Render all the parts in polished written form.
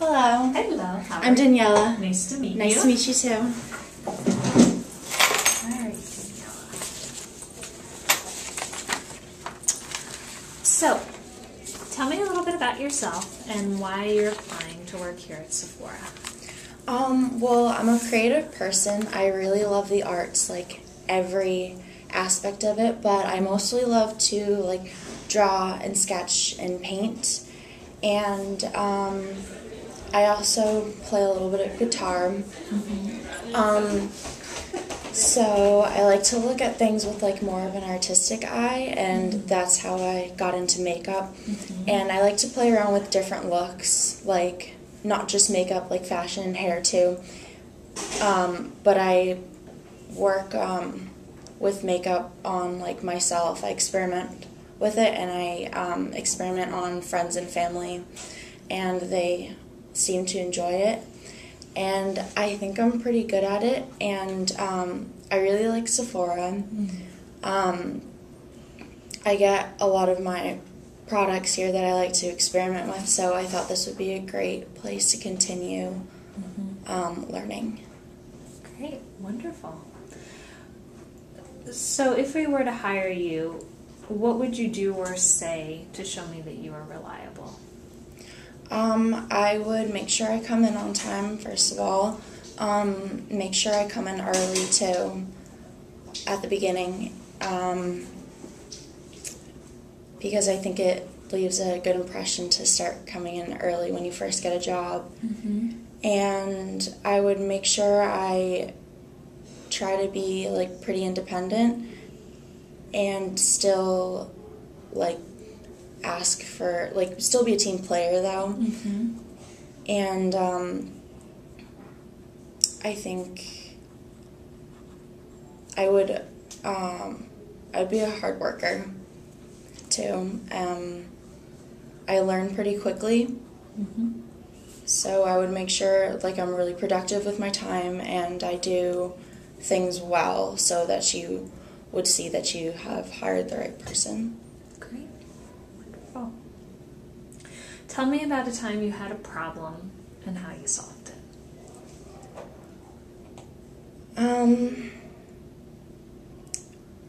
Hello. Hello. How are I'm you? Daniella. Nice to meet you. Nice to meet you too. All right, Daniella. So, tell me a little bit about yourself and why you're applying to work here at Sephora. Well, I'm a creative person. I really love the arts, like every aspect of it, but I mostly love to like draw and sketch and paint. And I also play a little bit of guitar. So I like to look at things with like more of an artistic eye, and that's how I got into makeup. And I like to play around with different looks, like not just makeup, like fashion and hair too. But I work with makeup on like myself. I experiment with it, and I experiment on friends and family, and they seem to enjoy it. And I think I'm pretty good at it, and I really like Sephora. I get a lot of my products here that I like to experiment with, so I thought this would be a great place to continue learning. Great, wonderful. So if we were to hire you, what would you do or say to show me that you are reliable? I would make sure I come in on time, first of all. Make sure I come in early too, at the beginning, because I think it leaves a good impression to start coming in early when you first get a job. And I would make sure I try to be like pretty independent and still like ask for, like, still be a team player though. And I think I would I'd be a hard worker too. I learn pretty quickly, so I would make sure like I'm really productive with my time and I do things well, so that you would see that you have hired the right person. Great, wonderful. Tell me about a time you had a problem and how you solved it.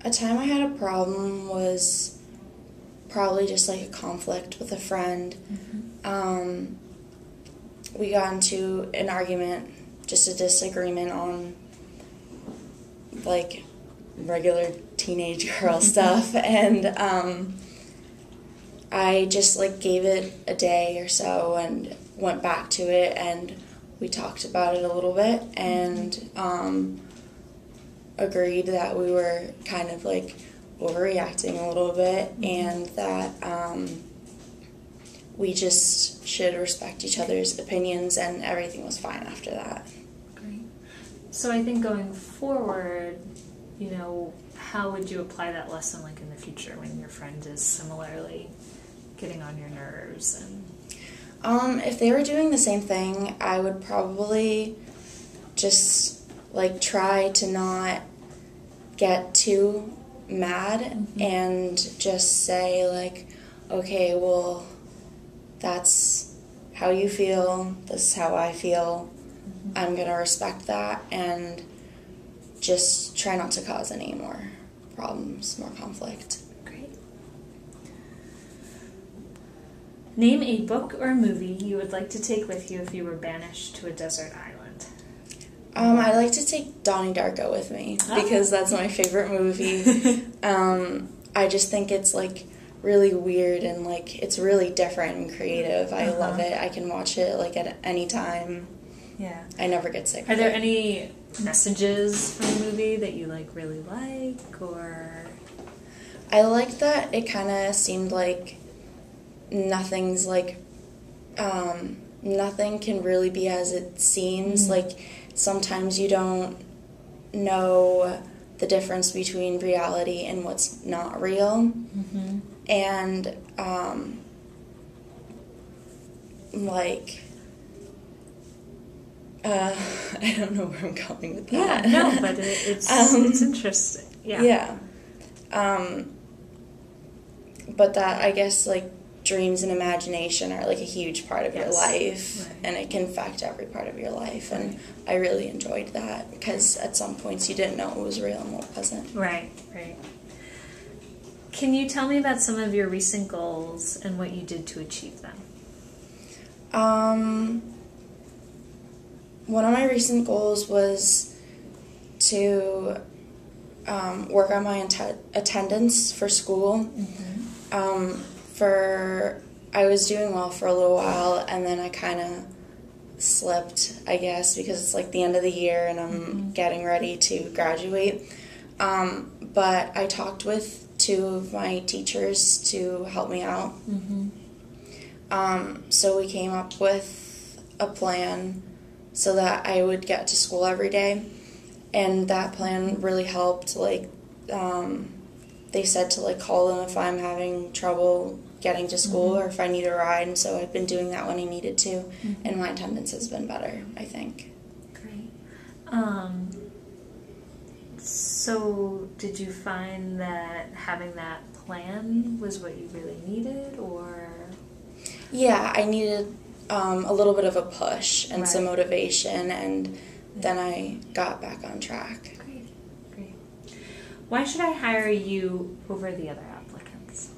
A time I had a problem was probably just like a conflict with a friend. We got into an argument, just a disagreement on like regular teenage girl stuff, and I just like gave it a day or so and went back to it, and we talked about it a little bit, and agreed that we were kind of like overreacting a little bit, and that we just should respect each other's opinions, and everything was fine after that. Great. So I think going forward, you know, how would you apply that lesson like in the future when your friend is similarly getting on your nerves? And if they were doing the same thing, I would probably just like try to not get too mad and just say like, okay, well, that's how you feel, this is how I feel, I'm gonna respect that, and just try not to cause any more problems, more conflict. great. Name a book or movie you would like to take with you if you were banished to a desert island. I'd like to take Donnie Darko with me because that's my favorite movie. I just think it's like really weird and like it's really different and creative. I love it. I can watch it like at any time. Yeah. I never get sick. Are there any messages from the movie that you like really like, or? I like that it kind of seemed like nothing's like nothing can really be as it seems. Like sometimes you don't know the difference between reality and what's not real. And like I don't know where I'm going with that. Yeah, no, but it's interesting. Yeah. But that, I guess, like, dreams and imagination are like a huge part of your life, right. and it can affect every part of your life, and I really enjoyed that because at some points you didn't know it was real and what wasn't. Right. Can you tell me about some of your recent goals and what you did to achieve them? One of my recent goals was to work on my attendance for school. I was doing well for a little while, and then I kind of slipped, I guess, because it's like the end of the year and I'm getting ready to graduate. But I talked with 2 of my teachers to help me out. So we came up with a plan so that I would get to school every day, and that plan really helped. Like, they said to like call them if I'm having trouble getting to school or if I need a ride, and so I've been doing that when I needed to, and my attendance has been better, I think. Great. So did you find that having that plan was what you really needed, or? Yeah, I needed a little bit of a push and some motivation, and then I got back on track. Great. Why should I hire you over the other applicants?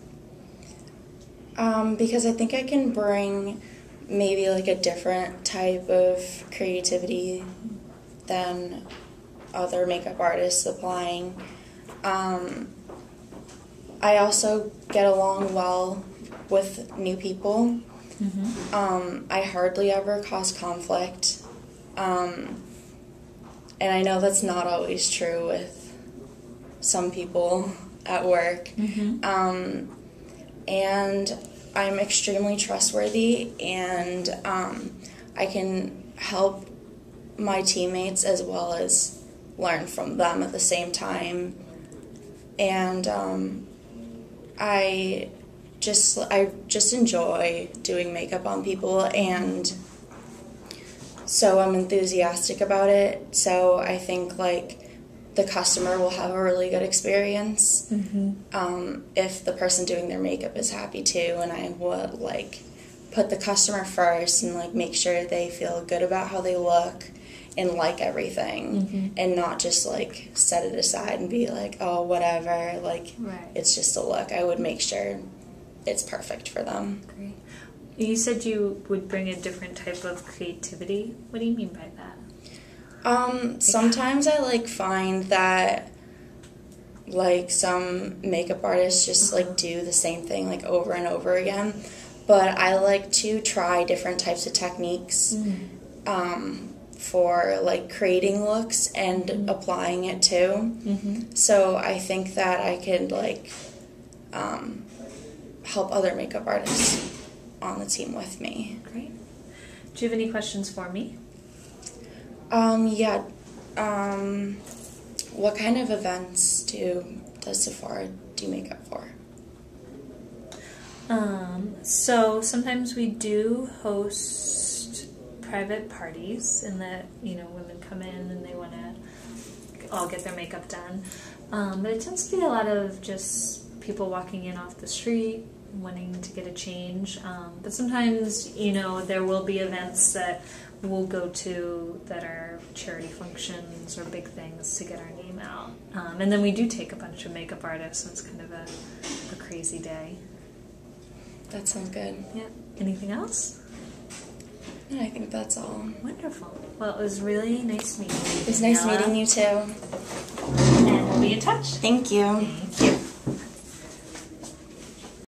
Because I think I can bring maybe like a different type of creativity than other makeup artists applying. I also get along well with new people. I hardly ever cause conflict. And I know that's not always true with some people at work. And I'm extremely trustworthy, and I can help my teammates as well as learn from them at the same time. And I just enjoy doing makeup on people, and so I'm enthusiastic about it. So I think like the customer will have a really good experience if the person doing their makeup is happy too, and I would like put the customer first and like make sure they feel good about how they look and like everything, and not just like set it aside and be like, oh, whatever, like it's just a look. I would make sure it's perfect for them. Great. You said you would bring a different type of creativity. What do you mean by that? Sometimes I like find that like some makeup artists just like do the same thing like over and over again, but I like to try different types of techniques for like creating looks and applying it too. So I think that I could like help other makeup artists on the team with me. Great. Do you have any questions for me? What kind of events does Sephora do makeup for? So sometimes we do host private parties in that, women come in and they want to all get their makeup done. But it tends to be a lot of just people walking in off the street, wanting to get a change. But sometimes, there will be events that we'll go to that are charity functions or big things to get our name out. And then we do take a bunch of makeup artists, so it's kind of a crazy day. That sounds good. Yeah. Anything else? No, I think that's all. Wonderful. Well, it was really nice meeting you. It was nice meeting you too. And we'll be in touch. Thank you. Thank you.